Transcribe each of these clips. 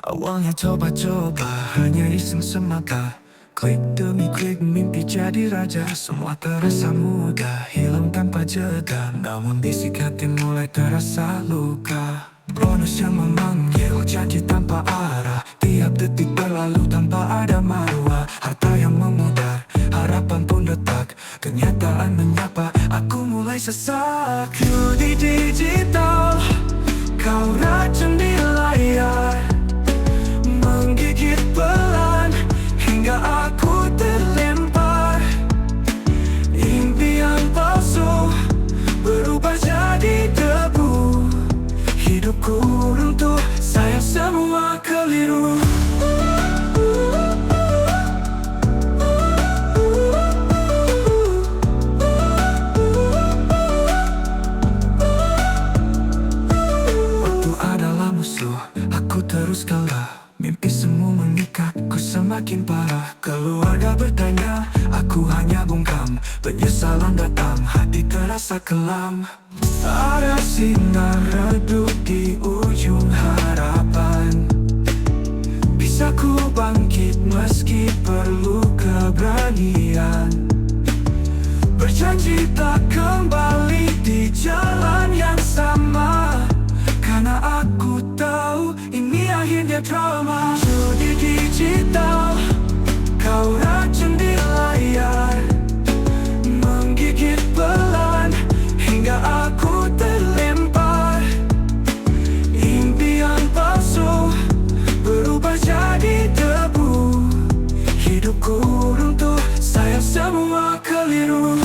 Awalnya coba-coba hanya iseng semata. Klik demi klik mimpi jadi raja. Semua terasa mudah, hilang tanpa jeda. Namun bisikan hati mulai terasa luka. Bonus yang memanggil, janji tanpa arah. Tiap detik berlalu tanpa ada marwah. Harta yang memudar, harapan pun detak. Kenyataan menyapa, aku mulai sesak. Judi digital, kau racun di layar, menggigit pelan hingga aku terlempar. Impian palsu berubah jadi debu. Hidupku runtuh, sayang semua keliru. Waktu adalah musuh, aku terus kalah. Mimpi semu mengikatku semakin parah. Keluarga bertanya, aku hanya bungkam. Penyesalan datang, hati terasa kelam. Ada sinar redup di ujung harapan. Bisa ku bangkit meski perlu keberanian. Berjanji tak kembali di jalan yang sama, karena aku tahu ini akhirnya drama. Judi digital, kau racun di layar, menggigit pelan hingga aku terlempar. Impian palsu berubah jadi debu. Hidupku runtuh, sayang semua keliru.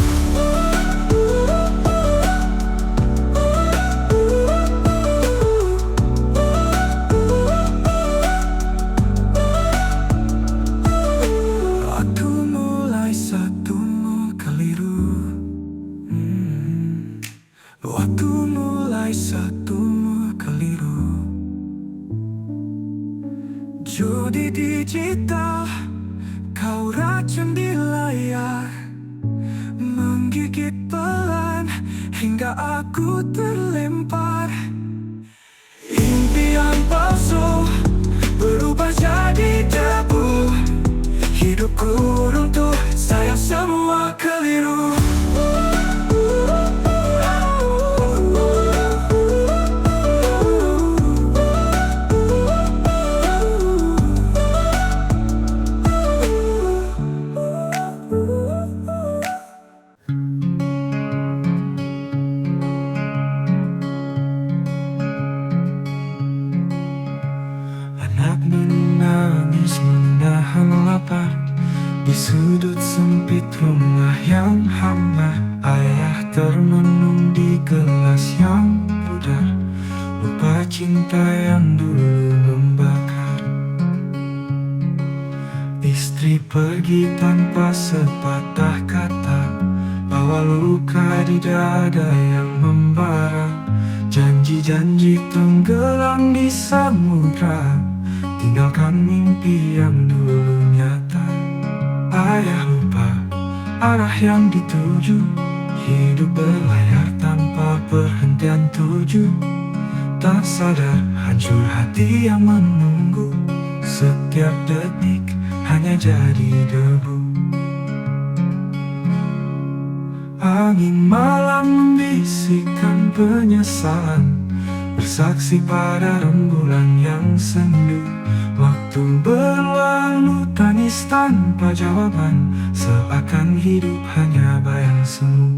Waktu mulai satumu keliru. Judi digital, kau racun di layar, menggigit pelan hingga aku terlempar. Impian palsu berubah jadi debu. Hidupku runtuh, sayang semua keliru. Anak menangis menahan lapar di sudut sempit rumah yang hambar. Ayah termenung di gelas yang pudar, lupa cinta yang dulu membakar. Istri pergi tanpa sepatah kata, bawa luka di dada yang membara. Janji-janji tenggelam di samudra, tinggalkan mimpi yang dulu nyata. Ayah lupa arah yang dituju, hidup berlayar tanpa perhentian tuju. Tak sadar hancur hati yang menunggu, setiap detik hanya jadi debu. Angin malam membisikkan penyesalan, bersaksi pada rembulan yang sendu. Waktu berlalu tangis tanpa jawaban, seakan hidup hanya bayang semu.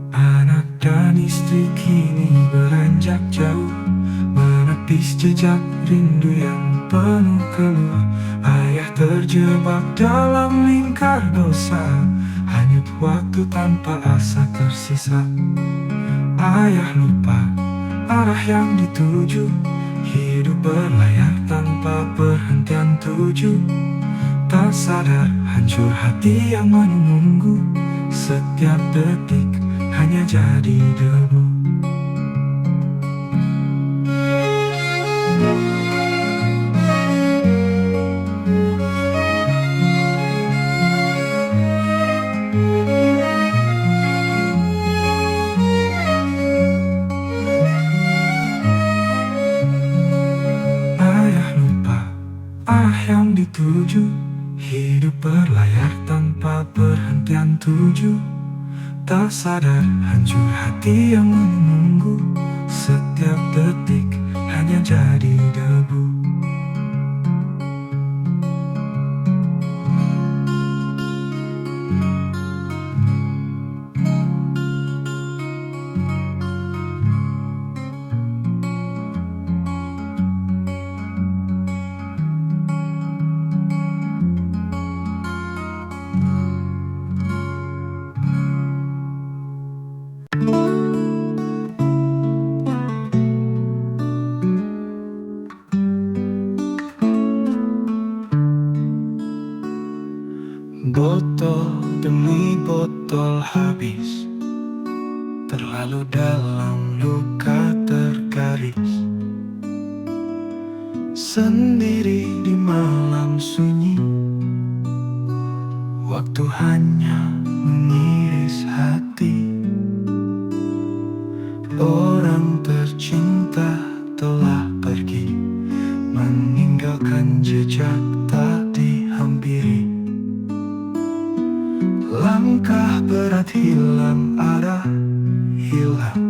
Anak dan istri kini beranjak jauh, menepis jejak rindu yang penuh keluh. Ayah terjebak dalam lingkar dosa, hanyut waktu tanpa asa tersisa. Ayah lupa arah yang dituju, hidup berlayar tanpa perhentian tuju. Tak sadar hancur hati yang menunggu, setiap detik hanya jadi debu. tuju. Hidup berlayar tanpa perhentian tuju. Tak sadar hancur hati yang menunggu. Setiap detik hanya jadi debu. Botol demi botol habis, terlalu dalam luka tergaris. Sendiri di malam sunyi, waktu hanya mengiris hati. Orang tercinta telah pergi, meninggalkan jejak tak dihampiri. Langkah berat hilang arah, hilang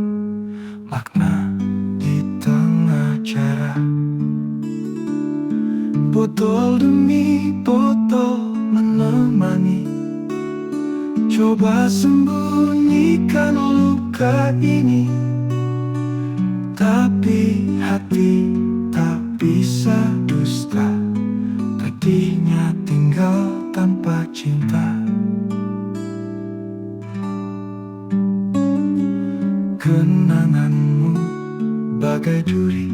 makna di tengah jarak. Botol demi botol menemani, coba sembunyikan luka ini. Tapi hati tak bisa dusta, pedihnya tinggal tanpa cinta. Kenanganmu bagai duri,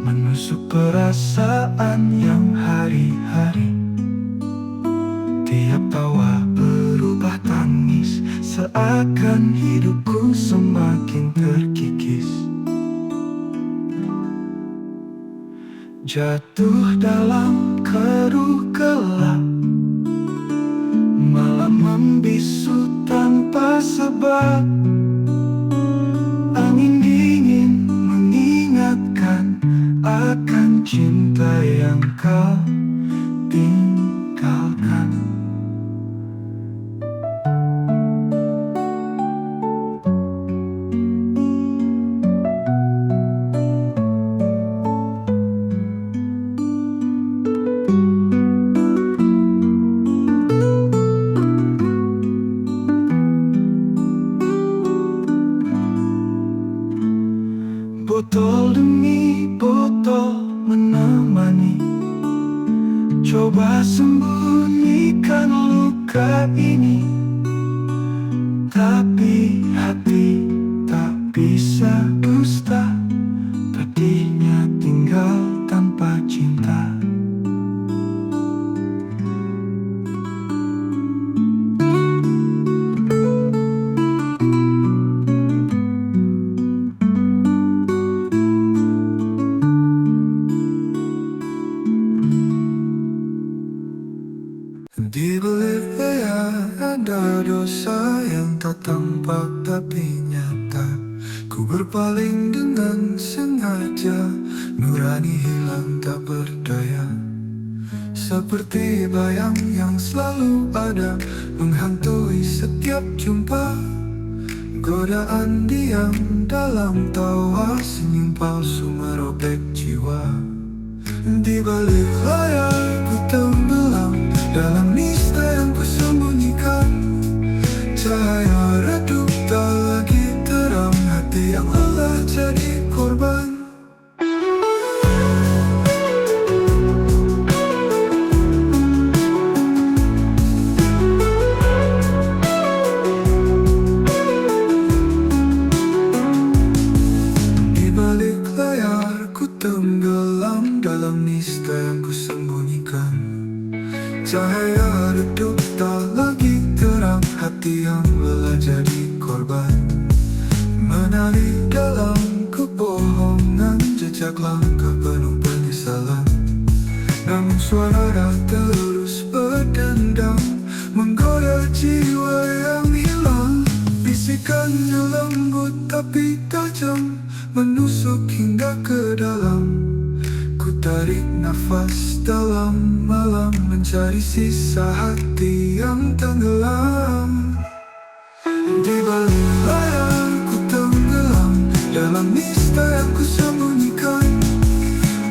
menusuk perasaan yang hari-hari. Tiap tawa berubah tangis, seakan hidupku semakin terkikis. Jatuh dalam keruh gelap, malam membisu tanpa sebab. Angin dingin mengingatkan akan cinta yang kau tinggalkan. Botol demi botol menemani, coba sembunyikan luka ini. Tapi hati tak bisa dusta, pedihnya tinggal tanpa cinta. Di balik layar ada dosa yang tak tampak tapi nyata. Ku berpaling dengan sengaja, nurani hilang tak berdaya. Seperti bayang yang selalu ada, menghantui setiap jumpa. Godaan diam dalam tawa, senyum palsu merobek jiwa. Di balik layar ku tenggelam dalam nista yang kusembunyikan. Cahaya redup tak lagi terang, hati yang lelah jadi korban. Di balik layar ku tenggelam dalam nista yang kusembunyikan. Cahaya redup tak lagi terang, hati yang lelah jadi korban. Menari dalam kebohongan, jejak langkah penuh penyesalan. Namun suara terus berdendam, menggoda jiwa yang hilang. Bisikannya lembut tapi tajam, menusuk hingga ke dalam. Ku tarik nafas dalam malam, mencari sisa hati yang tenggelam. Di balik layar ku tenggelam, dalam misteri yang ku sembunyikan.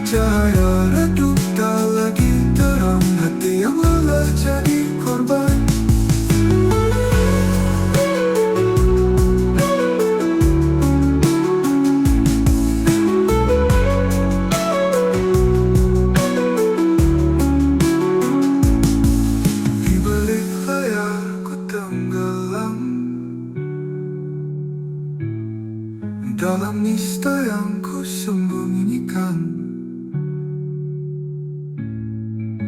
Cahaya redup tak lagi terang, hati yang lelah jadi korban. Di balik layar ku tenggelam, dalam misteri yang ku sembunyikan.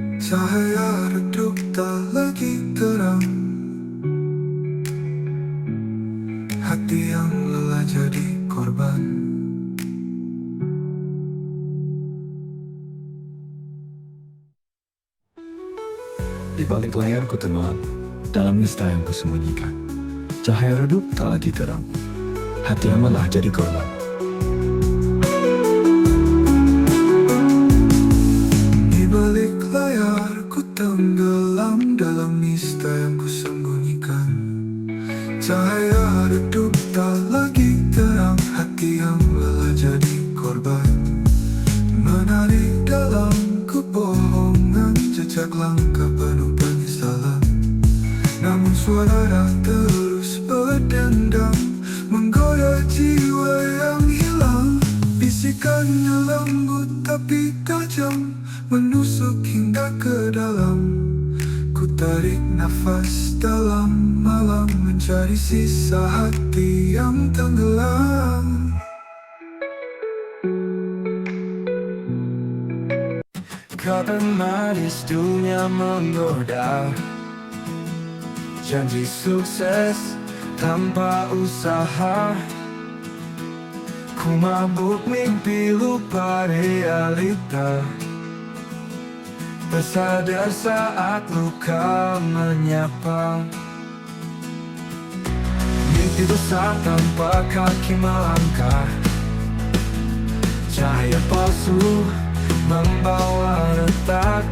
Cahaya redup tak lagi terang, hati yang lelah jadi korban. Di balik layar ku tenggelam, dalam misteri yang ku sembunyikan. Cahaya redup tak lagi terang, hati yang lelah jadi korban. Tenggelam dalam misteri yang ku sembunyikan. Cahaya redup tak lagi terang, hati yang lelah jadi korban. Menari dalam kebohongan, jejak langkah penuh penyesalan. Namun suara terus berdendam, menggoda jiwa yang hilang. Bisikannya lembut tapi tajam, menusuk hingga ke dalam. Ku tarik nafas dalam malam, mencari sisa hati yang tenggelam. Kata manis dunia menggoda, janji sukses tanpa usaha. Ku mabuk mimpi lupa realita, tersadar saat luka menyapa. Mimpi besar tanpa kaki melangkah, cahaya palsu membawa retak.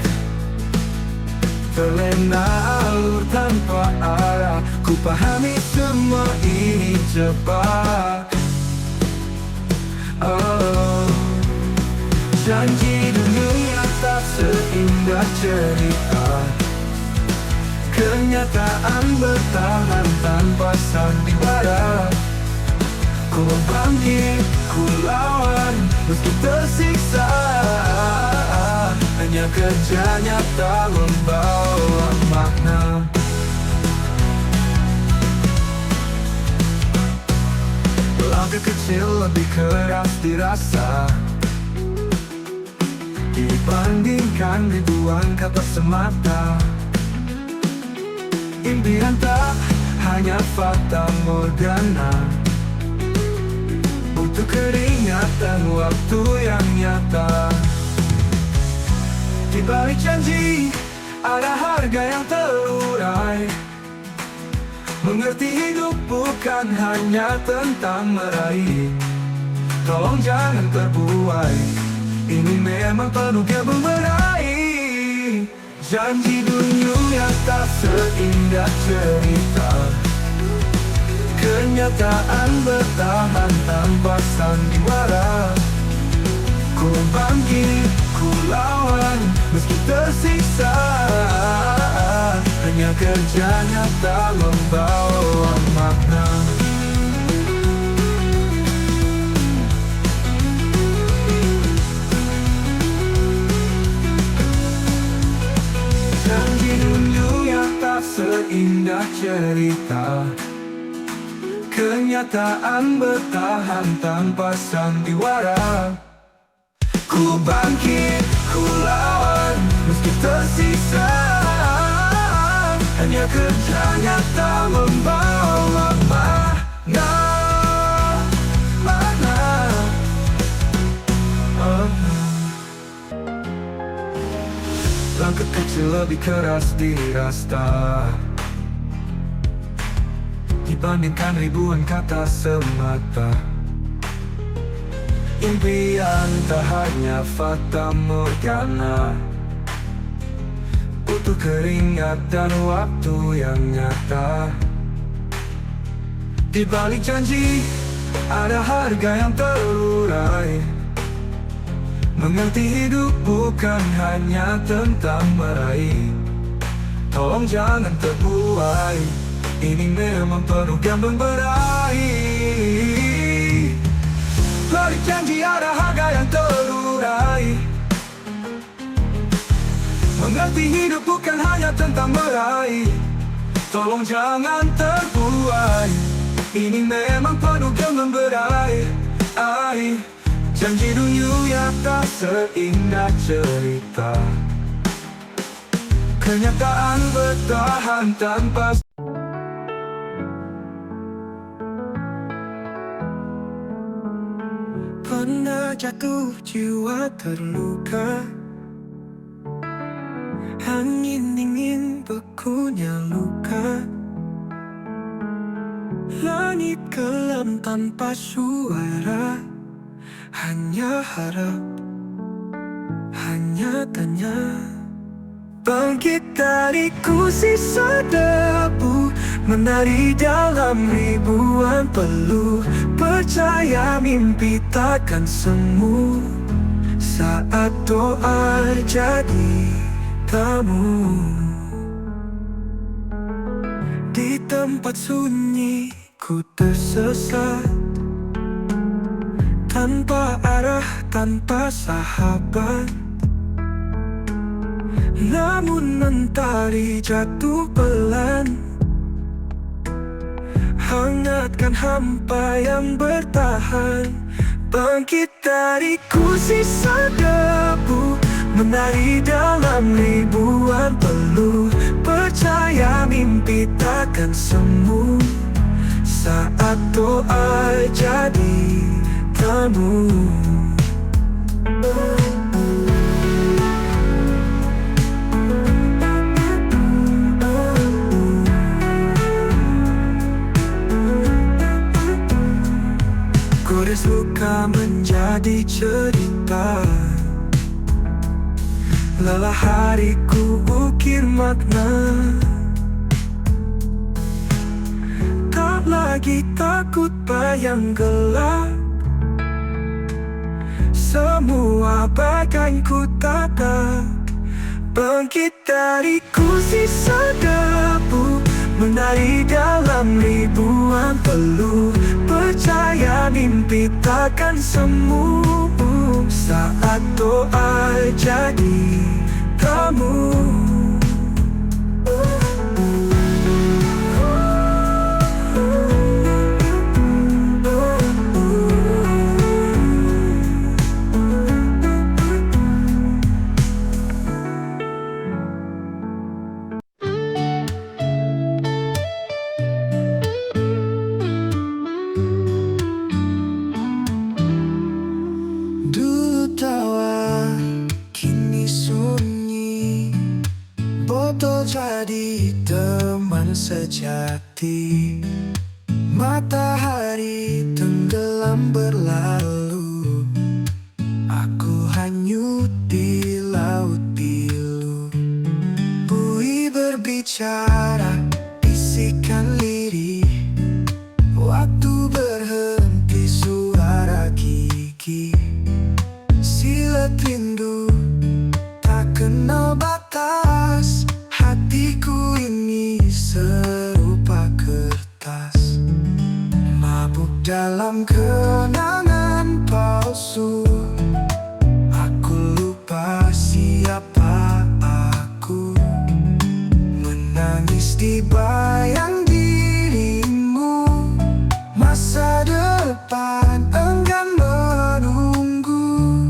Terlena alur tanpa arah, ku pahami semua ini jebak. Oh, janji dunia tak seindah cerita, kenyataan bertahan tanpa sandiwara. Ku bangkit, ku lawan, meski tersiksa. Hanya kerja nyata membawa makna. Langkah kecil lebih keras dirasa, dibandingkan ribuan kata semata. Impian tak hanya fata morgana, butuh keringat dan waktu yang nyata. Di balik janji ada harga yang terurai. Mengerti hidup bukan hanya tentang meraih. Tolong jangan terbuai, ini memang penuh gelembung meraih. Janji dunia tak seindah cerita, kenyataan bertahan tanpa sandiwara. Ku bangkit, ku lawan, meski tersiksa. Hanya kerja nyata membawa makna. Janji dunia tak seindah cerita, kenyataan bertahan tanpa sandiwara. Ku bangkit, ku lawan, meski tersiksa. Hanya kerja nyata membawa makna. Langkah kecil lebih keras dirasa, dibandingkan ribuan kata semata. Impian tak hanya fata morgana, butuh keringat dan waktu yang nyata. Di balik janji ada harga yang terurai. Mengerti hidup bukan hanya tentang meraih. Tolong jangan terbuai, ini memang penuh gambang berahi. Balik janji ada harga yang terurai. Mengerti hidup bukan hanya tentang meraih. Tolong jangan terbuai, ini memang penuh gambang berahi. Janji dunia tak seindah cerita, kenyataan bertahan tanpa. Pernah jatuh jiwa terluka, angin ingin bekunya luka. Langit kelam tanpa suara, hanya harap, hanya tanya. Bangkit dariku sisa debu, menari dalam ribuan peluh. Percaya mimpi takkan semu, saat doa jadi tamu. Di tempat sunyi ku tersesat, tanpa arah, tanpa sahabat. Namun mentari jatuh pelan, hangatkan hampa yang bertahan. Bangkit dariku sisa debu, menari dalam ribuan peluh. Percaya mimpi takkan semu, saat doa jadi tamu. Gores luka menjadi cerita, lelah hariku ukir makna. Tak lagi takut bayang gelap, semua bagai ku tatap. Bangkit dariku sisa debu, menari dalam ribuan peluh. Percaya mimpi takkan semu, saat doa jadi tamu. Dulu tawa, kini sunyi, botol jadi teman sejati. Matahari tenggelam berlalu, aku hanyut di laut biru. Bui berbicara, bisikan lirih, waktu berhenti suara gigi. Silat rindu tak kenal batas, hatiku ini serupa kertas, mabuk dalam kenangan palsu. Aku lupa siapa aku, menangis di bayang dirimu. Masa depan enggan menunggu,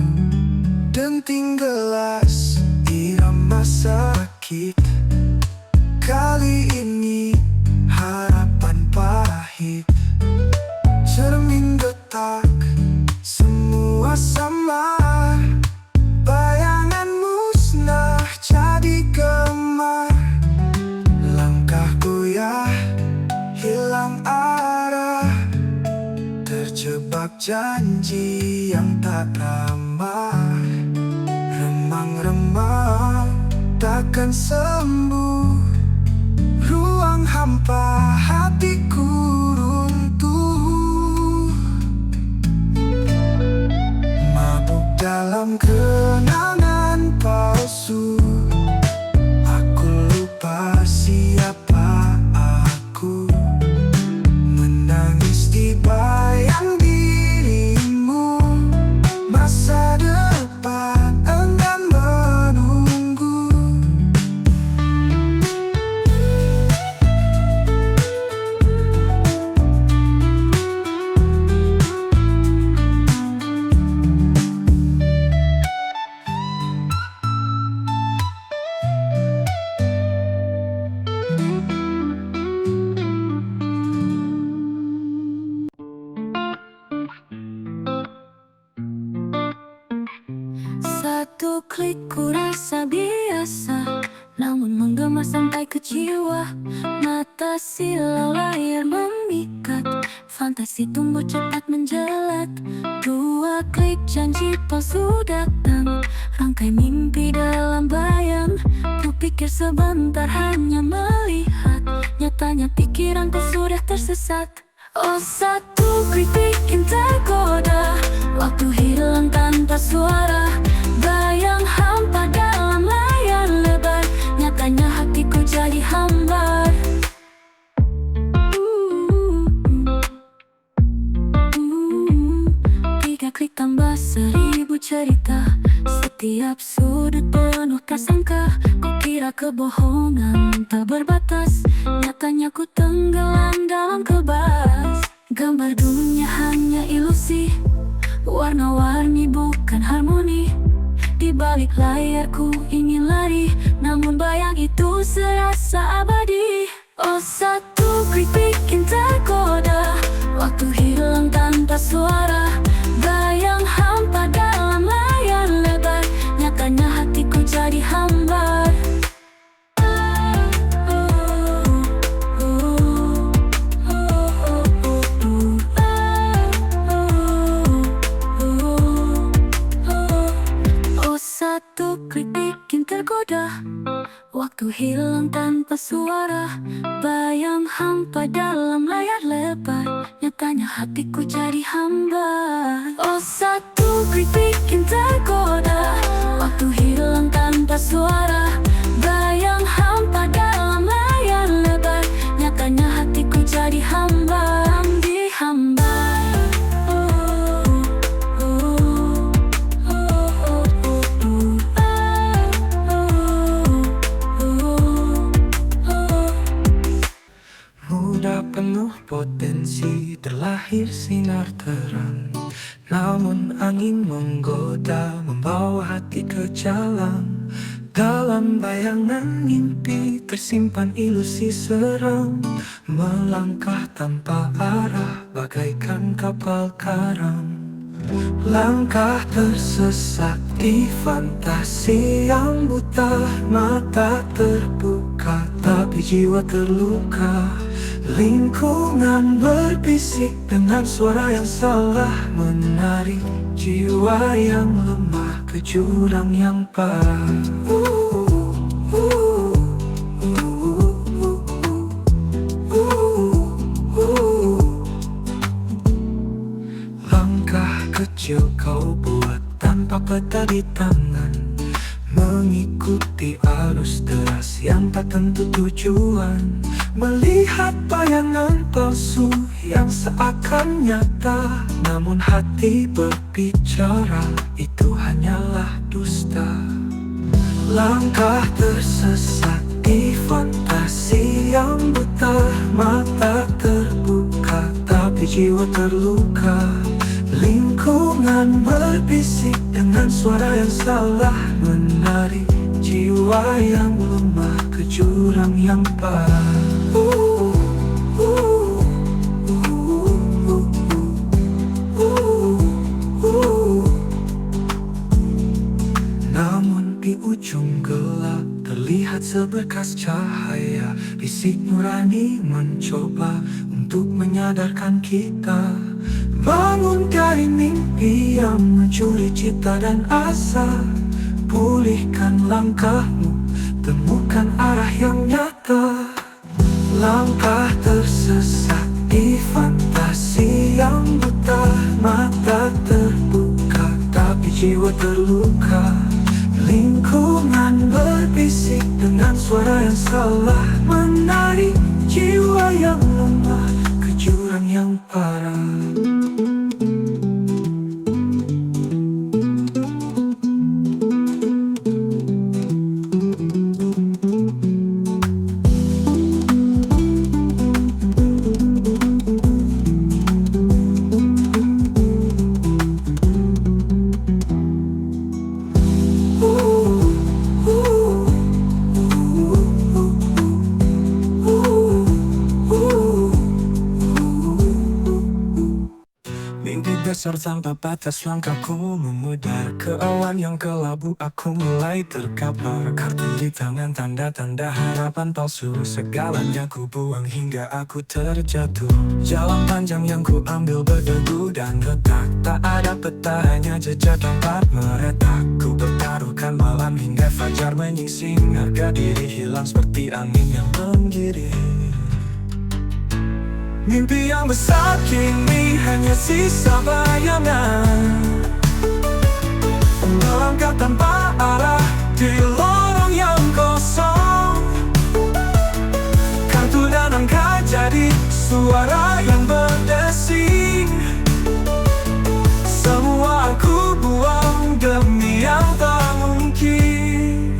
akan sembuh. Ruang hampa hatiku runtuh, mabuk dalam kenangan palsu. Aku lupa siapa aku, menangis di bayang dirimu. Masa depan enggan menunggu. Satu klik ku rasa biasa, namun menggema sampai ke jiwa. Mata silau layar memikat, fantasi tumbuh cepat menjelat. Dua klik janji palsu datang, rangkai mimpi dalam bayang. Ku pikir sebentar hanya melihat, nyatanya pikiranku sudah tersesat. Oh, satu klik bikin tergoda, waktu hilang tanpa suara. Bayang hampa dalam layar lebar, nyatanya hatiku jadi hambar. Tiga klik tambah 1000 cerita, setiap sudut penuh prasangka. Kukira kebohongan tak berbatas, nyatanya ku tenggelam dalam kebas. Gambar dunia hanya ilusi, warna-warni bukan harmoni. Di balik layar ku ingin lari, namun bayang itu serasa abadi. Oh, satu klik bikin tergoda, waktu hilang tanpa suara. Bayang hampa dalam layar lebar, nyatanya hatiku jadi hambar. Satu klik bikin tergoda, waktu hilang tanpa suara. Bayang hampa dalam layar lebar, nyatanya hatiku jadi hamba. Oh, satu klik bikin tergoda, waktu hilang tanpa suara. Bayang hampa dalam layar lebar, nyatanya hatiku jadi hamba. Hamba. Penuh potensi, terlahir sinar terang. Namun angin menggoda, membawa hati ke jalan. Dalam bayangan mimpi tersimpan ilusi seram, melangkah tanpa arah bagaikan kapal karam. Langkah tersesat di fantasi yang buta, mata terbuka tapi jiwa terluka. Lingkungan berbisik dengan suara yang salah, menarik jiwa yang lemah ke jurang yang parah. Langkah kecil kau buat tanpa peta di tangan, mengikuti arus deras yang tak tentu tujuan. Melihat bayangan palsu yang seakan nyata, namun hati berbicara itu hanyalah dusta. Langkah tersesat di fantasi yang buta, mata terbuka tapi jiwa terluka. Lingkungan berbisik dengan suara yang salah, menarik jiwa yang lemah ke jurang yang parah. Namun di ujung gelap terlihat seberkas cahaya. Bisik nurani mencoba untuk menyadarkan kita, bangun dari mimpi yang mencuri cita dan asa. Pulihkan langkahmu, temukan arah yang nyata. Langkah tersesat di fantasi yang buta, mata terbuka tapi jiwa terluka. Lingkungan berbisik dengan suara yang salah, menarik jiwa yang lemah ke jurang yang parah. Mimpi besar tanpa batas, langkahku memudar ke awan yang kelabu. Aku mulai terkapar, kartu di tangan, tanda-tanda harapan palsu. Segalanya ku buang hingga aku terjatuh. Jalan panjang yang ku ambil berdebu dan retak, tak ada peta, hanya jejak tempat meretak. Ku bertaruhkan malam hingga fajar menyingsing, harga diri hilang seperti angin yang menggiring. Mimpi yang besar kini hanya sisa bayangan, melangkah tanpa arah di lorong yang kosong. Kartu dan angka jadi suara yang berdesing. Semua aku buang demi yang tak mungkin.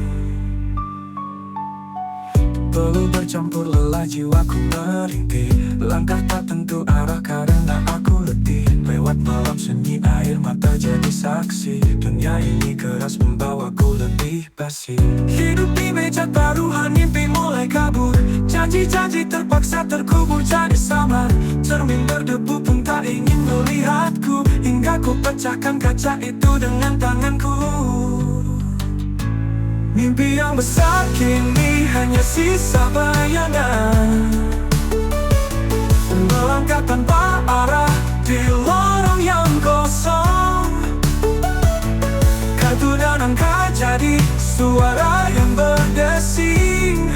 Peluh bercampur lelah, jiwaku merintih. Langkah tak tentu arah karena aku letih. Lewat malam sunyi, air mata jadi saksi. Dunia ini keras membawaku lebih basi. Hidup di meja taruhan, mimpi mulai kabur. Janji-janji terpaksa terkubur jadi samar. Cermin berdebu pun tak ingin melihatku, hingga ku pecahkan kaca itu dengan tanganku. Mimpi yang besar kini hanya sisa bayangan, melangkah tanpa arah di lorong yang kosong. Kartu dan angka jadi suara yang berdesing.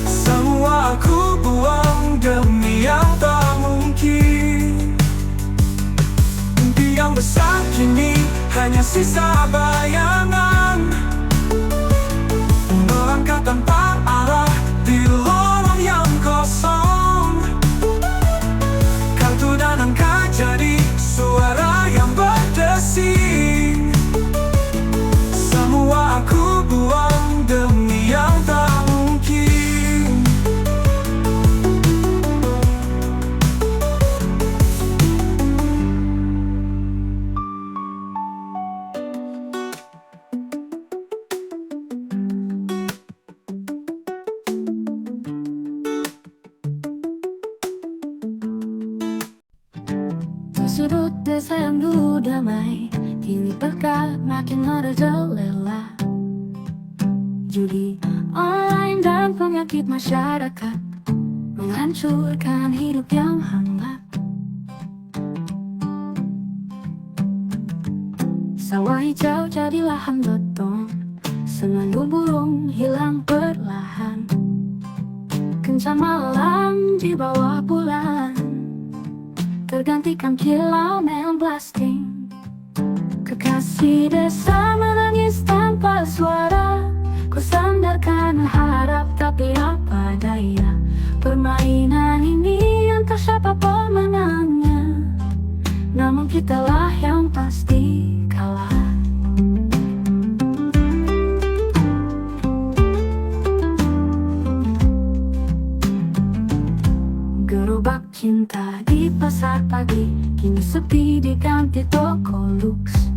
Semua aku buang demi yang tak mungkin. Mimpi yang besar kini hanya sisa bayangan, melangkah tanpa arah di lorong yang kosong. Kartu dan angka jadi suara yang berdesing. Semua aku buang demi yang tak mungkin. Sudut desa yang dulu damai, kini pekat makin merajalela. Judi online dan penyakit masyarakat menghancurkan hidup yang hangat. Sawah hijau jadi lahan beton, senandung burung hilang perlahan. Kencan malam di bawah bulan tergantikan kilau neon blasting. Kekasih desa menangis tanpa suara. Ku sandarkan harap tapi apa daya. Permainan ini entah siapa pemenangnya, namun kitalah yang pasti kalah. Gerobak cinta di pasar pagi kini sepi diganti toko luks.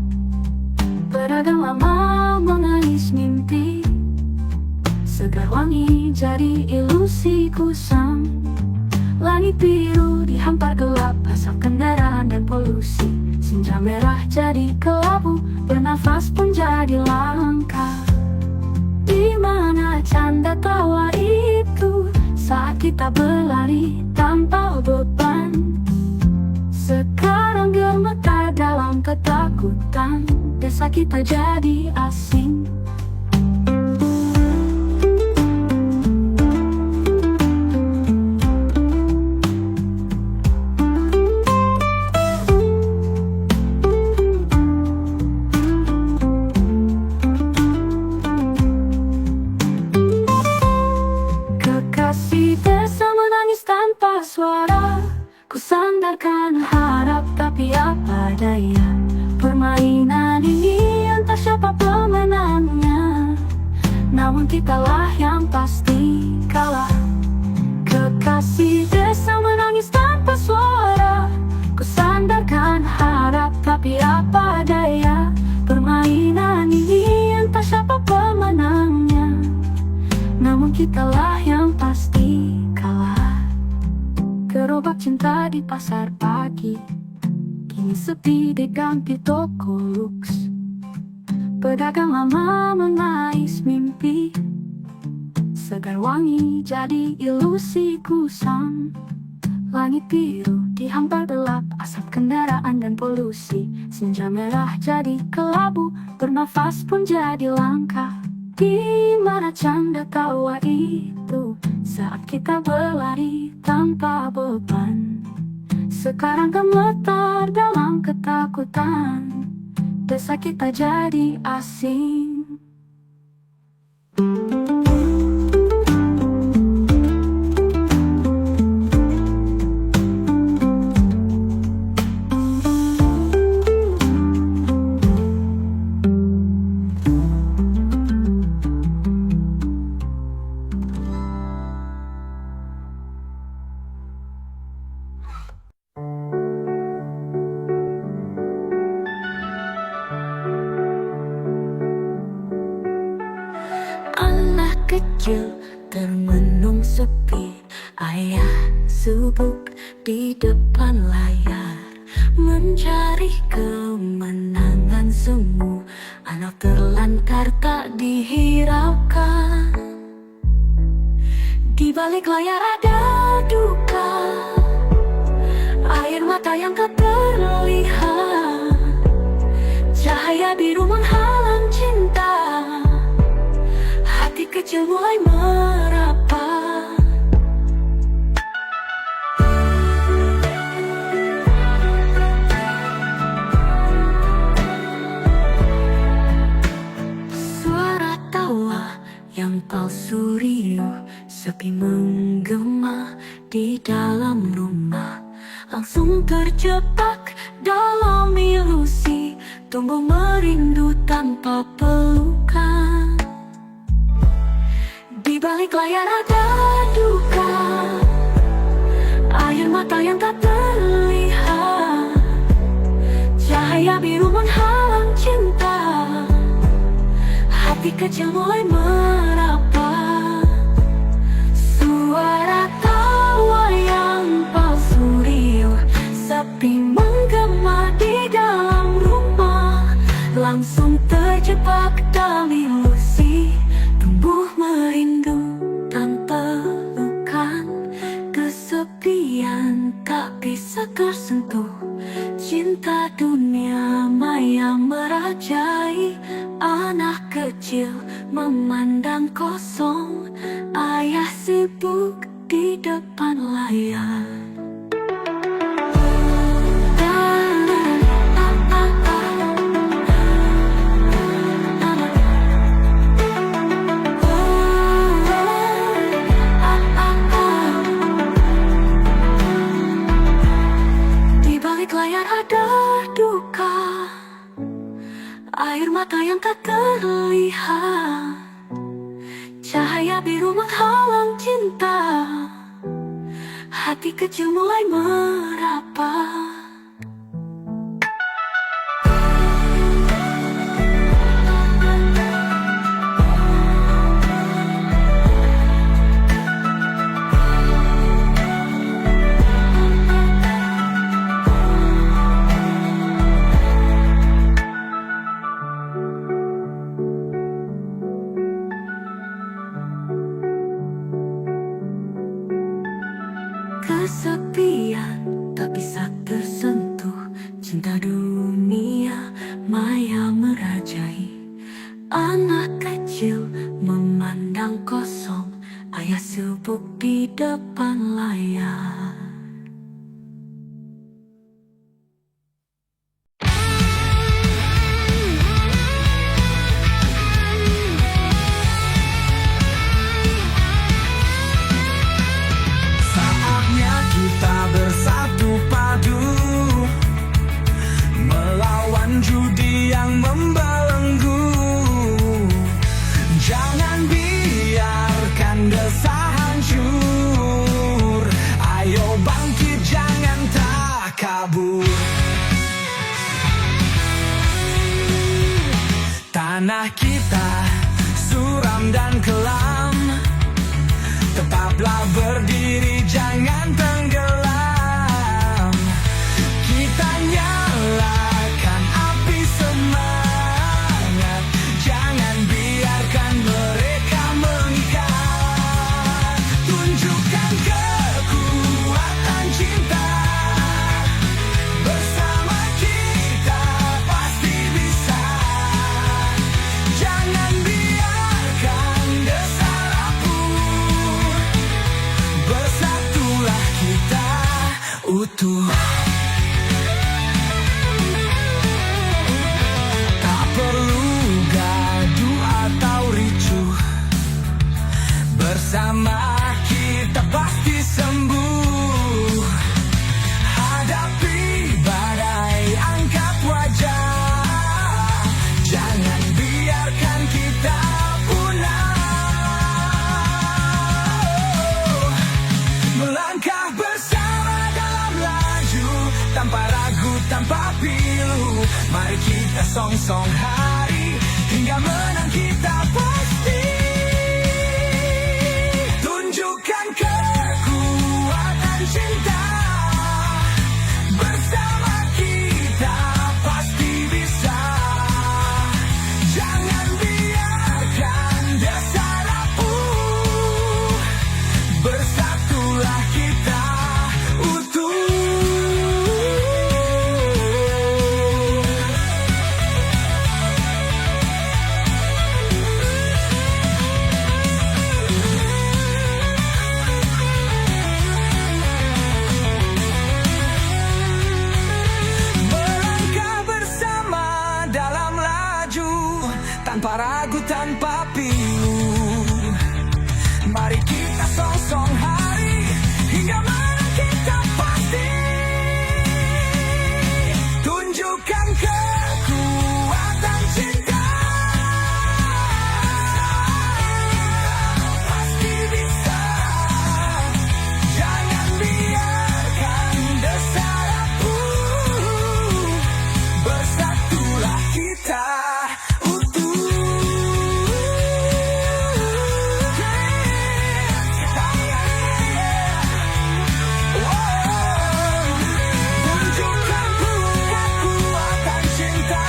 Pedagang lama mengais mimpi, segar wangi jadi ilusi kusam. Langit biru dihampar gelap, asap kendaraan dan polusi. Senja merah jadi kelabu, bernafas pun jadi langka. Di mana canda tawa itu saat kita berlari tanpa beban? Sekarang gemetar dalam ketakutan, desa kita jadi asing. kitalah yang pasti kalah. Kekasih desa menangis tanpa suara. Ku sandarkan harap tapi apa daya. Permainan ini entah siapa pemenangnya, namun kitalah yang pasti kalah. Gerobak cinta di pasar pagi kini sepi diganti toko luks. Pedagang lama mengais mimpi, segar wangi jadi ilusi kusam. Langit biru dihampar gelap, asap kendaraan dan polusi. Senja merah jadi kelabu, bernafas pun jadi langka. Di mana canda tawa itu saat kita berlari tanpa beban? Sekarang gemetar dalam ketakutan, desa kita jadi asing. Anak kecil termenung sepi, ayah sibuk di depan layar mencari kemenangan semu. Anak terlantar tak dihiraukan, di balik layar ada duka, air mata yang tak terlihat, cahaya biru menghalang cinta. Hati kecil mulai meraba. Suara tawa yang palsu riuh, sepi menggema di dalam rumah. Langsung terjebak dalam ilusi, tumbuh merindu tanpa pelukan. Di balik layar ada duka, air mata yang tak terlihat, cahaya biru menghalang cinta. Hati kecil mulai meraba. Suara tawa yang palsu riuh, sepi menggema di dalam rumah. Langsung terjebak dalam ilusi, tumbuh merindu tanpa pelukan. Kesepian tak bisa tersentuh, cinta dunia maya merajai. Anak kecil memandang kosong, ayah sibuk di depan layar. Layar ada duka, air mata yang tak terlihat, cahaya biru menghalang cinta. Hati kecil mulai meraba. Kesepian tak bisa tersentuh, cinta dunia maya merajai. Anak kecil memandang kosong, ayah sibuk di depan layar. Kita bersatu padu melawan judi yang membelenggu. Jangan biarkan tanah kita suram dan kelam. Tetaplah berdiri, jangan tenggelam. Kita nyalakan api semangat, jangan biarkan mereka mengikat. Tunjukkan kekuatan cinta, bersama kita pasti bisa. Jangan biarkan desah rapuh, bersatulah kita utuh. Tak perlu gaduh atau ricuh, bersama kita pasti sembuh. Hadapi badai, angkat wajah, jangan biarkan kita punah. Melangkah bersama dalam laju, tanpa ragu, tanpa pilu. Mari kita song-song hari, hingga menang kita pasti. Tunjukkan kekuatan cinta, bersama kita pasti bisa. Jangan biarkan desah rapuh, bersatulah kita utuh. Melangkah bersama dalam laju, tanpa ragu, tanpa pilu. Mari kita song-song hari, hingga menang kita pasti. Tunjukkan kekuatan cinta, pasti bisa. Jangan biarkan desah rapuh, bersatulah kita utuh. Tunjukkan kekuatan cinta,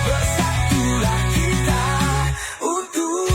bersatulah kita utuh.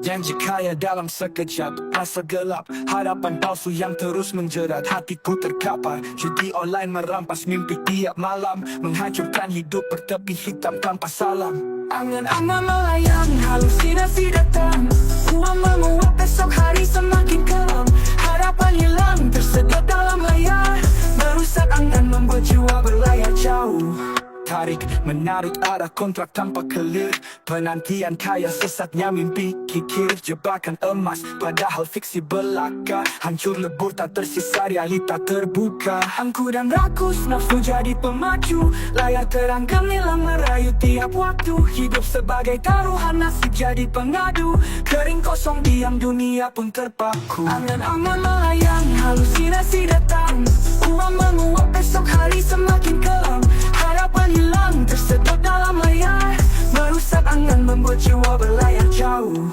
Janji kaya dalam sekejap, rasa gelap, harapan palsu yang terus menjerat hatiku terkapar. Judi online merampas mimpi tiap malam, menghancurkan hidup bertepi hitam tanpa salam. Angan-angan melayang, halusinasi datang, uang menguap, esok hari semakin kelam. Harapan hilang, tersedot dalam layar, merusak angan, membuat jiwa berlayar jauh. Tarik, menarik arah kontrak tanpa clear, penantian kaya sesatnya mimpi kikir. Jebakan emas, padahal fiksi belaka, hancur lebur tak tersisa realita terbuka. Angku dan rakus, nafsu jadi pemacu, layar terang gemilang merayu tiap waktu. Hidup sebagai taruhan, nasib jadi pengadu, kering kosong diam dunia pun terpaku. Angan-angan melayang, halusinasi datang, uang menguap, esok hari semakin kelam. Harapan hilang, tersedot dalam layar, merusak angan, membuat jiwa berlayar jauh.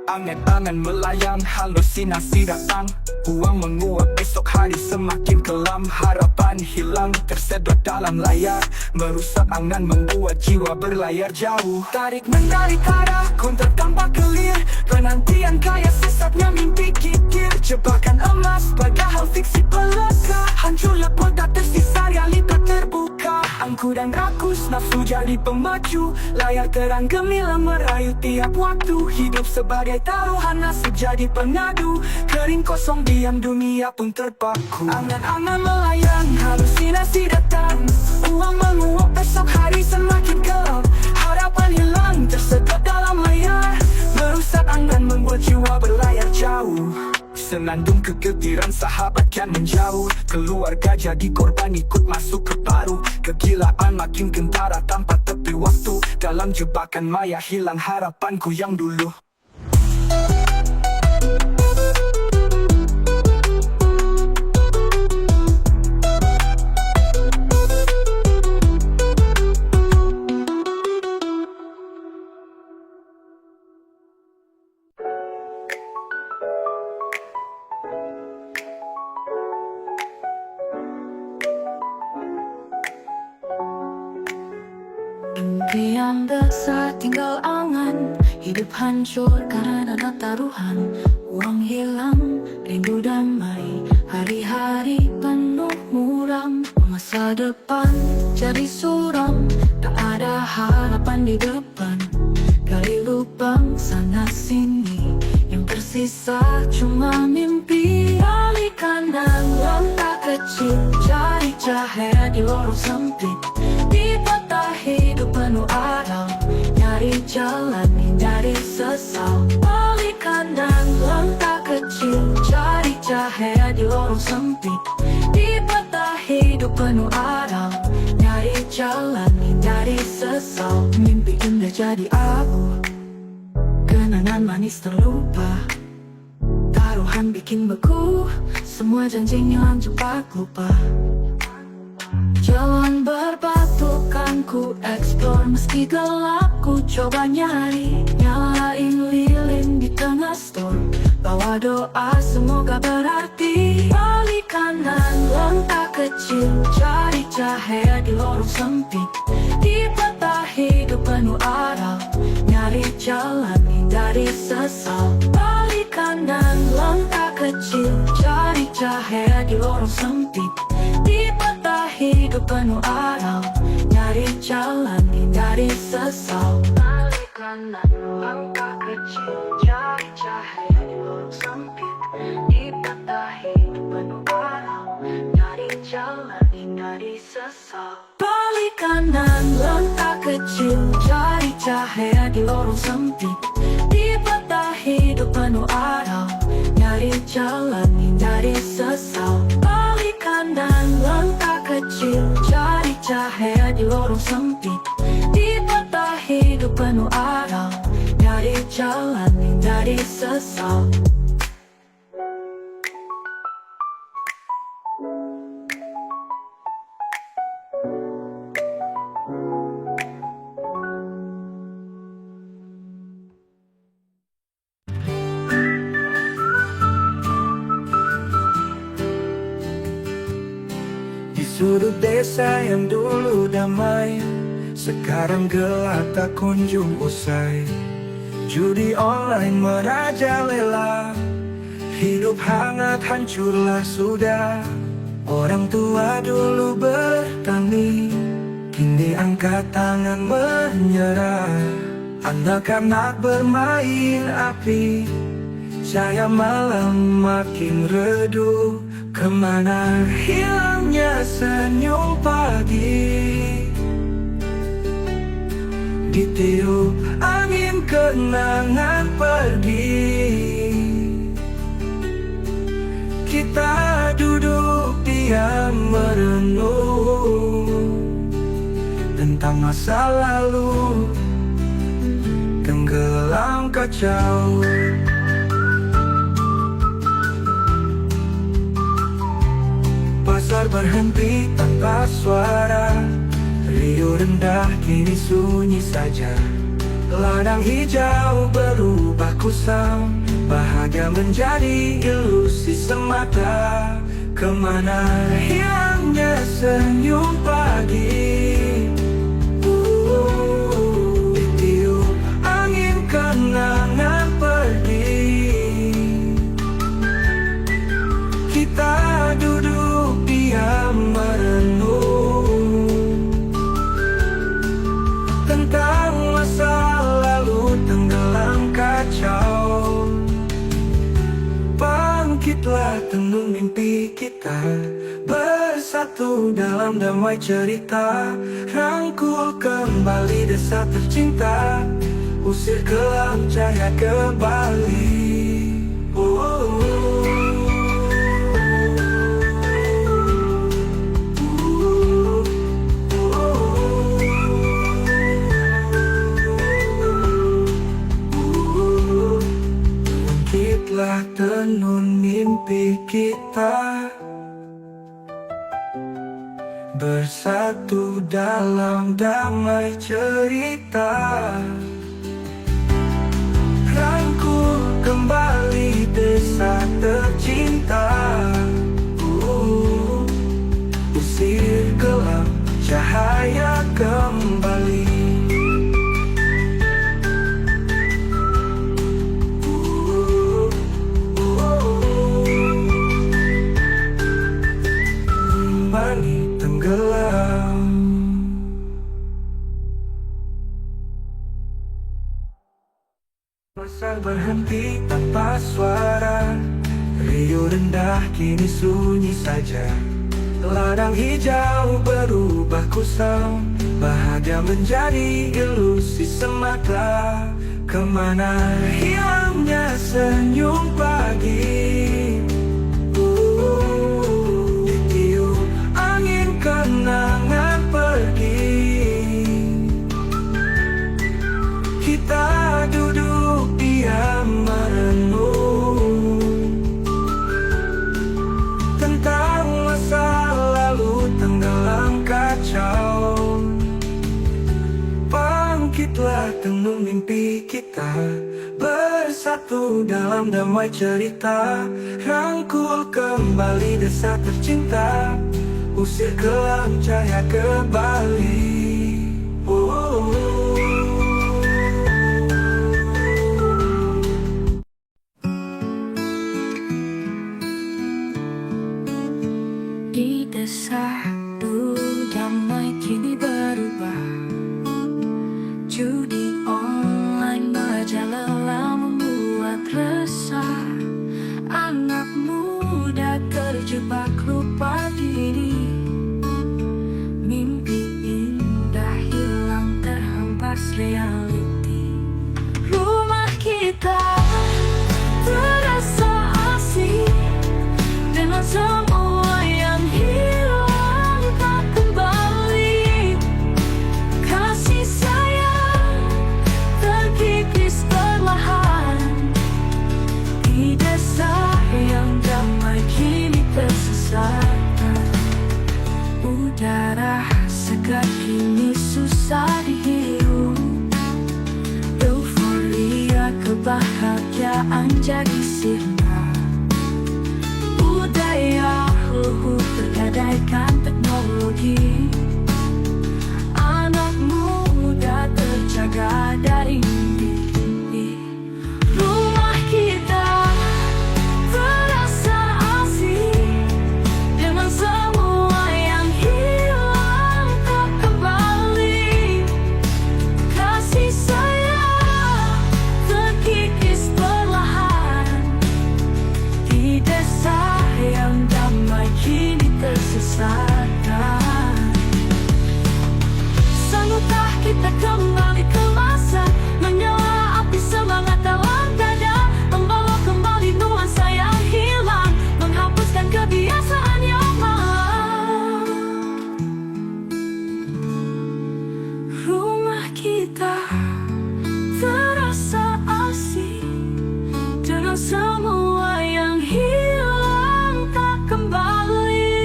Angan-angan melayang, halusinasi datang, uang menguap, esok hari semakin kelam. Harapan hilang, tersedot dalam layar, merusak angan, membuat jiwa berlayar jauh. Tarik menarik arah, kontrak tanpa clear, penantian kaya sesatnya mimpi kikir. Jebakan emas, padahal fiksi belaka, hancur lebur tak tersisa realita terbuka. Angku dan rakus, nafsu jadi pemacu, layar terang gemilang merayu tiap waktu. Hidup sebagai taruhan, nasib jadi pengadu, kering kosong diam dunia pun terpaku. Angan-angan melayang, halusinasi datang, uang menguap, esok hari semakin kelam. Harapan hilang, tersedot dalam layar, merusak angan, membuat jiwa berlayar jauh. Senandung kegetiran sahabat kan menjauh, keluarga jadi korban ikut masuk ke paru. Kegilaan makin kentara tanpa tepi waktu, dalam jebakan maya hilang harapanku yang dulu. Impian besar tinggal angan, hidup hancur karena ada taruhan. Uang hilang, rindu damai, hari-hari penuh muram. Masa depan jadi suram, tak ada harapan di depan. Gali lubang sana sini, yang tersisa cuma mimpi. Kali kanan langkah kecil, cari cahaya di lorong sempit. Di patah hidup penuh aral, nyari jalan hindari sesal. Balik kanan langkah kecil, cari cahaya di lorong sempit. Di patah hidup penuh aral, nyari jalan hindari sesal. Mimpi indah jadi abu, kenangan manis terlupa. Taruhan bikin beku, semua janjinya cepat lupa. Jalan berbatu kan ku eksplor, meski gelap ku coba nyari. Nyalain lilin di tengah storm, bawa doa semoga berarti. Balik kanan langkah kecil, cari cahaya di lorong sempit. Di patah hidup penuh aral, nyari jalan hindari sesal. Balik kanan langkah kecil, cari cahaya di lorong sempit. Di patah hidup penuh aral, nyari jalan hindari sesal. Balik kanan langkah kecil, cari cahaya di lorong sempit. Di patah hidup penuh aral, nyari jalan hindari sesal. Balik kanan langkah kecil, cari cahaya di lorong sempit. Di patah hidup penuh aral, nyari jalan hindari sesal. Balik kanan langkah kecil, cari cahaya di lorong sempit. Di patah hidup penuh aral, nyari jalan hindari sesal. Di sudut desa yang dulu damai, sekarang gelap tak kunjung usai. Judi online merajalela, hidup hangat hancurlah sudah. Orang tua dulu bertani, kini angkat tangan menyerah. Anak-anak bermain api, cahaya malam makin redup. Kemana hilangnya senyum pagi? Ditiup angin kenangan pergi. Kita duduk diam merenung tentang masa lalu, tenggelam kacau. Pasar berhenti tanpa suara, rio rendah kini sunyi saja. Ladang hijau berubah kusam, bahagia menjadi ilusi semata. Kemana hilangnya senyum pagi? Ditiup angin kenangan pergi. Kita duduk diam merenung tentang masa lalu, tenggelam kacau. Bangkitlah tenung mimpi kita, bersatu dalam damai cerita. Rangkul kembali desa tercinta, usir gelap cahaya kembali. Oh. kita bersatu dalam damai cerita. Rangkul kembali desa tercinta, usir gelap cahaya kembali. Kembali tenggelam. Masa berhenti tanpa suara, riuh rendah kini sunyi saja. Ladang hijau berubah kusam, bahagia menjadi ilusi semata. Kemana hilangnya senyum pagi? Ditiup angin kenangan pergi. Kita duduk diam merenung tentang masa lalu tenggelam kacau. Bangkitlah tenung mimpi kita, bersatu dalam damai cerita. Rangkul kembali desa tercinta, usir gelap cahaya kembali. Di desa dulu damai kini berubah. Judi online merajalela membuat resah. Anak muda terjebak lupa diri. Mimpi indah hilang terhempas reality. Rumah kita terasa asing dengan semua yang hilang tak kembali. Kasih sayang terkikis perlahan di desa yang damai kini tersesat. Udara segar kini susah dihirup. Euforia kebahagiaan jadi sirna. Budaya luhur tergadaikan teknologi. Anak muda terjaga dari mimpi. Rumah kita terasa asing dengan semua yang hilang tak kembali. Kasih sayang terkikis perlahan di desa yang damai kini tersesatkan. Sanggupkah kita kembali ke masa, menyala api semangat dalam dada, membawa kembali nuansa yang hilang, menghapuskan kebiasaan yang malang. Rumah kita terasa asing dengan semua yang hilang tak kembali.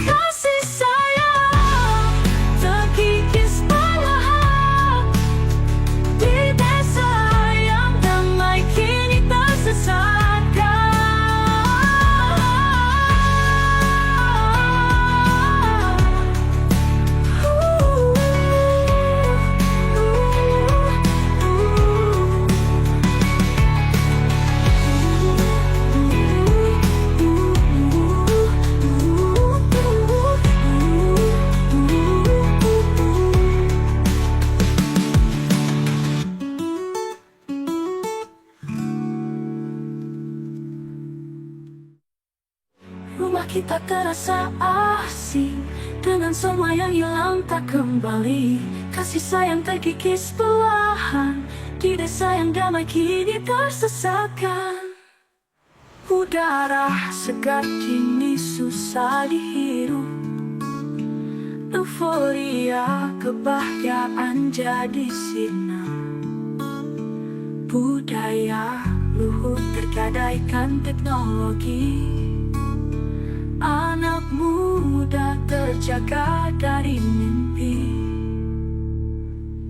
Kasih sayang terkikis perlahan di desa yang damai kini tersesatkan. Rumah kita terasa asing dengan semua yang hilang tak kembali. Kasih sayang terkikis perlahan di desa yang damai kini tersesatkan. Udara segar kini susah dihirup. Euforia kebahagiaan jadi sinar. Budaya luhur tergadaikan teknologi. Anak muda terjaga dari mimpi.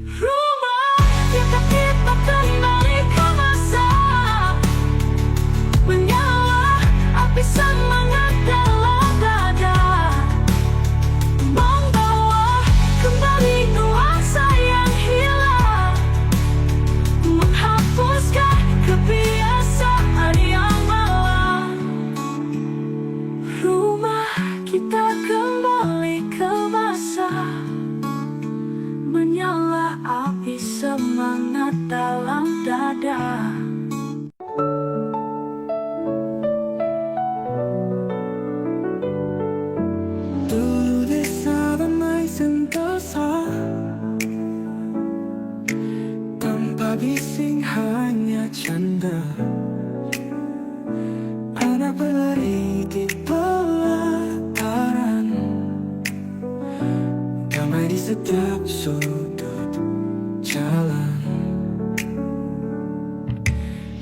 Rumah kita kembali ke masa, menyala api semangat dalam dada, membawa kembali nuansa yang hilang, menghapuskan kebiasaan yang malam. Rumah kita kembali ke masa, menyala api semangat dalam dada. Dulu desa ramai sentosa, tanpa bising hanya canda. Anak berlari di pelataran, damai di setiap sudut jalan.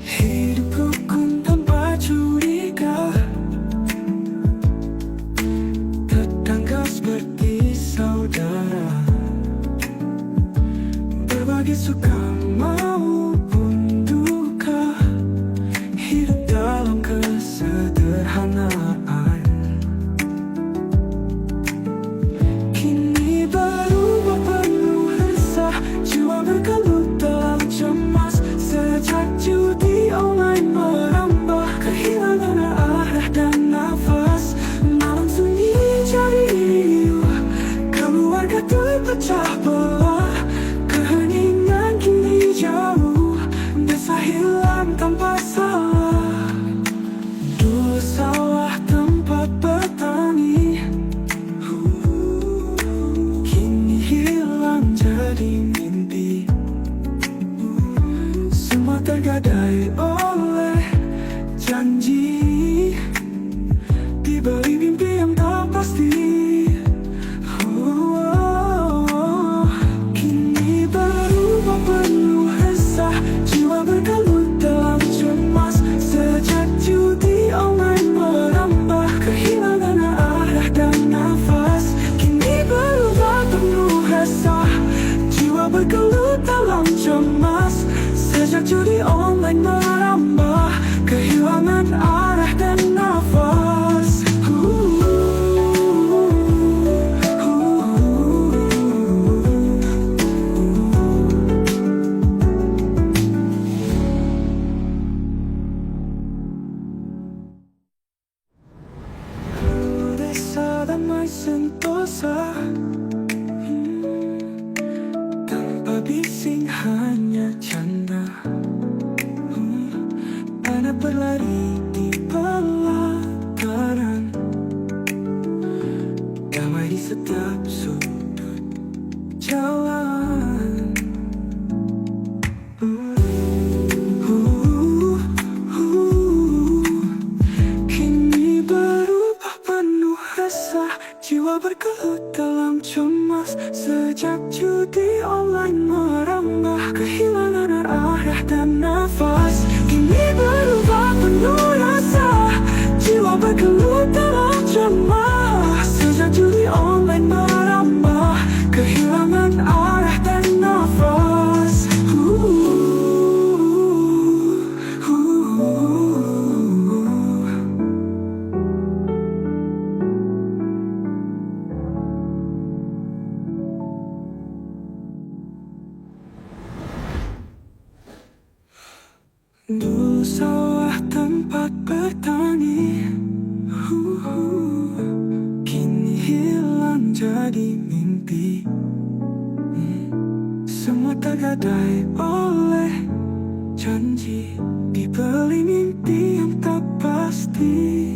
Hidup rukun tanpa curiga, tetangga seperti saudara, berbagi suka maupun duka, hidup dalam kesederhanaan. Kini berubah penuh resah, jiwa bergelut dalam cemas. Sejak judi online merambah, kehilangan arah dan nafas. Malam sunyi jadi riuh, keluarga terpecah belah. Keheningan kini jauh, desa hilang tanpa salah. Dulu sawah tempat bertani, kini hilang jadi mimpi. Semua tergadai oleh janji, diberi mimpi yang tak pasti. Kini berubah penuh resah, jiwa bergelut dalam cemas. Sejak judi online merambah, kehilangan arah dan nafas. Kini berubah penuh resah, jiwa bergelut dalam cemas. Sejak judi online merambah, kehilangan arah dan nafas. Desa damai sentosa, tanpa bising hanya canda. Anak berlari di pelataran, damai di setiap sudut jalan. Kini berubah penuh resah, jiwa bergelut dalam cemas. Sejak judi online merambah, kehilangan arah dan nafas. Kini berubah penuh rasa, jiwa bergelut dalam cemas. Sejak judi online merambah, kehilangan arah dan nafas. Dulu sawah tempat bertani, kini hilang jadi mimpi. Semua tergadai oleh janji, dibeli mimpi yang tak pasti.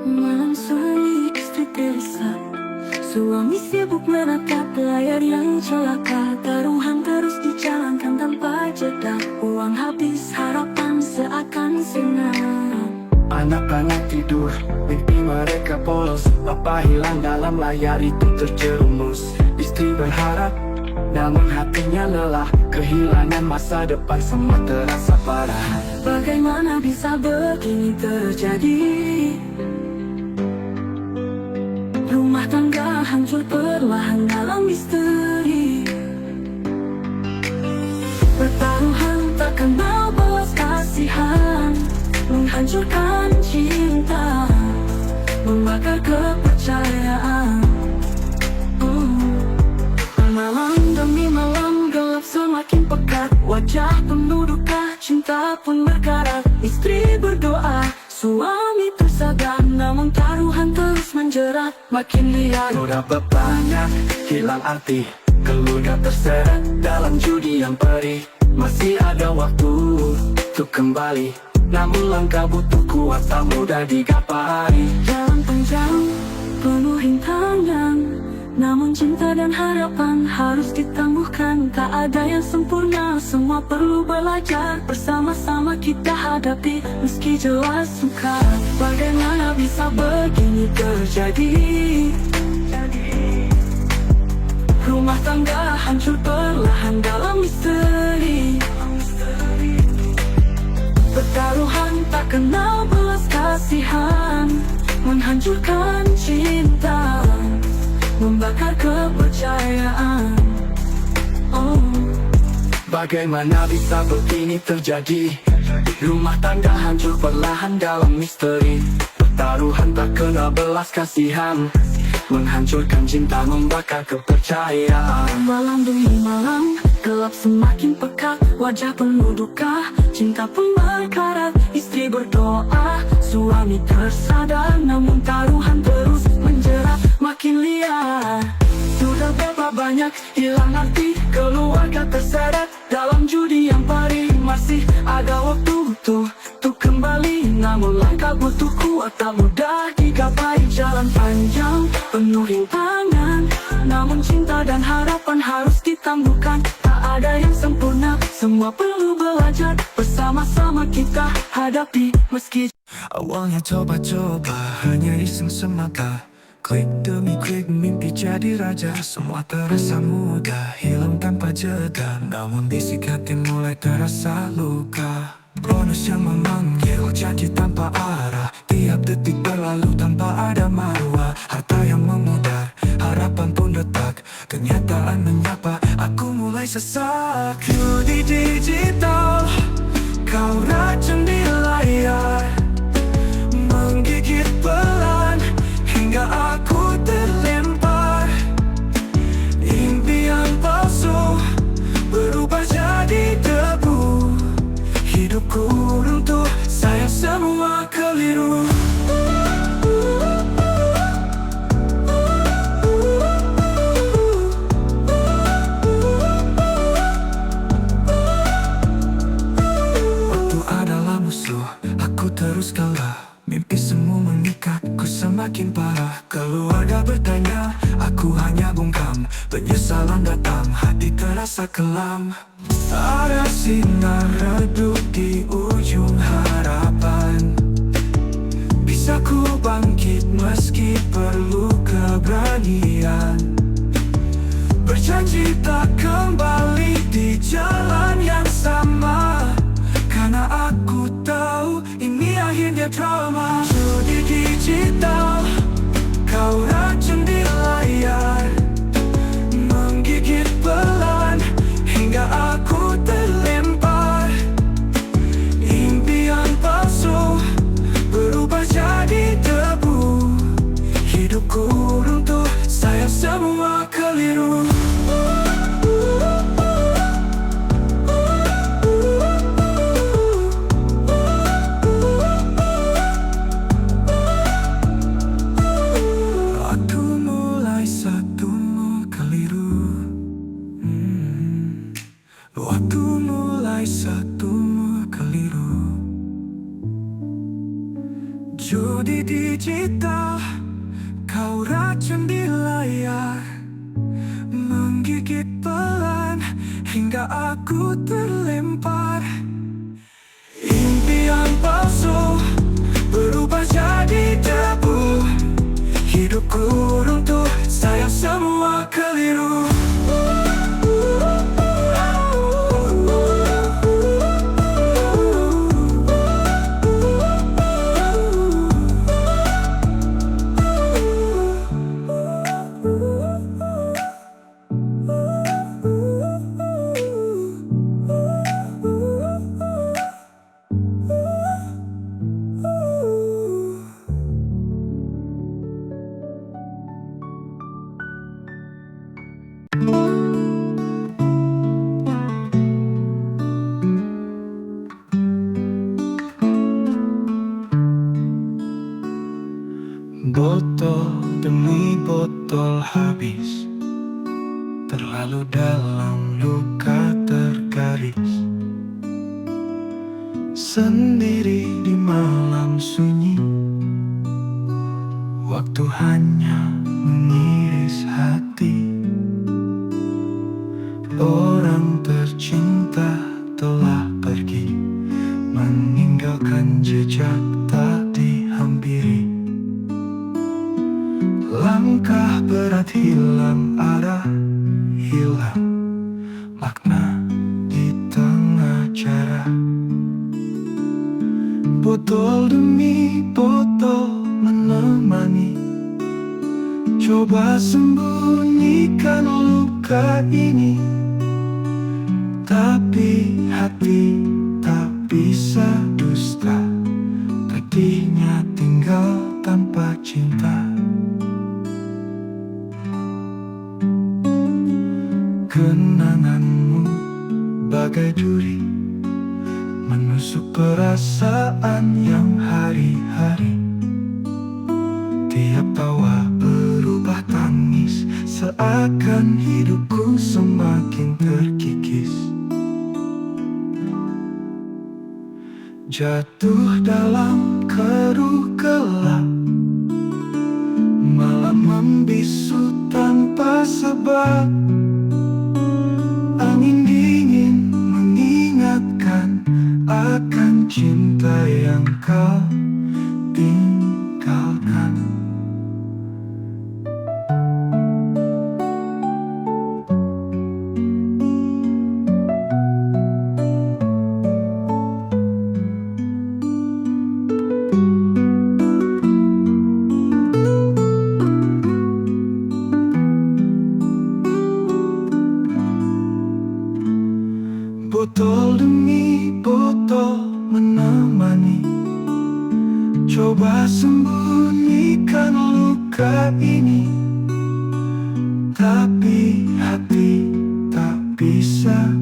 Malam sunyi istri desa, suami sibuk menatap layar yang celaka. Taruhan terus dicapai. jalankan tanpa jeda. Uang habis, harapan seakan singa. Anak-anak tidur, mimpi mereka polos. Bapak hilang dalam layar itu terjerumus. Istri berharap, namun hatinya lelah. Kehilangan masa depan, semua terasa parah. Bagaimana bisa begini terjadi? Rumah tangga hancur perlahan dalam misteri. Pertaruhan tak kenal belas kasihan, menghancurkan cinta, membakar kepercayaan. Malam demi malam gelap semakin pekat. Wajah penuh duka, cinta pun berkarat. Istri berdoa, suami tersadar, namun taruhan terus menjerat. Makin liar, Udah banyak, hilang arti. Keluarga terseret dalam judi yang perih. Masih ada waktu untuk kembali, namun langkah butuh kuat, tak mudah digapai. jalan panjang, penuh rintangan, namun cinta dan harapan harus ditangguhkan. Tak ada yang sempurna, semua perlu belajar. Bersama-sama kita hadapi, meski jelas suka. Bagaimana bisa begini terjadi? Rumah tangga hancur perlahan dalam misteri. Pertaruhan tak kenal belas kasihan, menghancurkan cinta, membakar kepercayaan. Bagaimana bisa begini terjadi? Rumah tangga hancur perlahan dalam misteri. Pertaruhan tak kenal belas kasihan, menghancurkan cinta, membakar kepercayaan. Malam demi malam, gelap semakin pekat. Wajah penuh duka, cinta pun berkarat. Istri berdoa, suami tersadar, namun taruhan terus menjerat. Makin liar, sudah berapa banyak hilang arti. Keluarga terseret dalam judi yang perih. Masih ada waktu untuk kembali, namun langkah butuh kuat, tak mudah digapai. Jalan panjang, penuh rintangan, namun cinta dan harapan harus ditangguhkan. Tak ada yang sempurna, semua perlu belajar. Bersama-sama kita hadapi, meski Awalnya coba-coba, hanya iseng semata. Klik demi klik, mimpi jadi raja. Semua terasa mudah, hilang tanpa jeda. Namun disikatin mulai terasa luka. Bonus yang memanggil, janji tanpa arah. Tiap detik berlalu tanpa ada marwah. Harta yang memudar, harapan pun retak. Kenyataan menyapa, aku mulai sesak. Judi digital, kau racun di layar, menggigit pelan hingga aku terlempar. Impian palsu berubah jadi debu. Hidupku runtuh, sayang semua keliru. Waktu adalah musuh, aku terus kalah. Mimpi semu mengikat, ku semakin parah. Keluarga bertanya, aku hanya bungkam. Penyesalan datang, hati terasa kelam. Ada sinar redup di ujung harapan. Bisa ku bangkit meski perlu keberanian. Berjanji tak kembali di jalan yang sama, karena aku tahu ini akhirnya drama. Judi digital, kau racun di layar, menggigit pelan hingga aku terlempar. Impian palsu berubah jadi debu. Hidupku runtuh, sayang semua keliru. Waktu mulai satu keliru. Judi digital, kau racun di layar, menggigit pelan hingga aku terlempar. Impian palsu berubah jadi debu. Hidupku runtuh, sayang semua keliru. Botol demi botol habis, terlalu dalam luka tergaris. Sendiri di malam sunyi, waktu hanya mengiris hati. Orang tercinta telah pergi, meninggalkan jejak tak dihampiri. Langkah berat hilang arah, hilang makna di tengah jarak. Botol demi botol menemani, coba sembunyikan luka ini. Tapi hati tak bisa dusta, tadinya tinggal tanpa cinta. Kenanganmu bagai duri, menusuk perasaan yang hari-hari. Tiap tawa berubah tangis, seakan hidupku semakin terkikis. Jatuh dalam keruh gelap, malam membisu tanpa sebab. Angin dingin mengingatkan akan cinta yang kau tinggalkan. Botol demi botol menemani, coba sembunyikan luka ini. Tapi hati tak bisa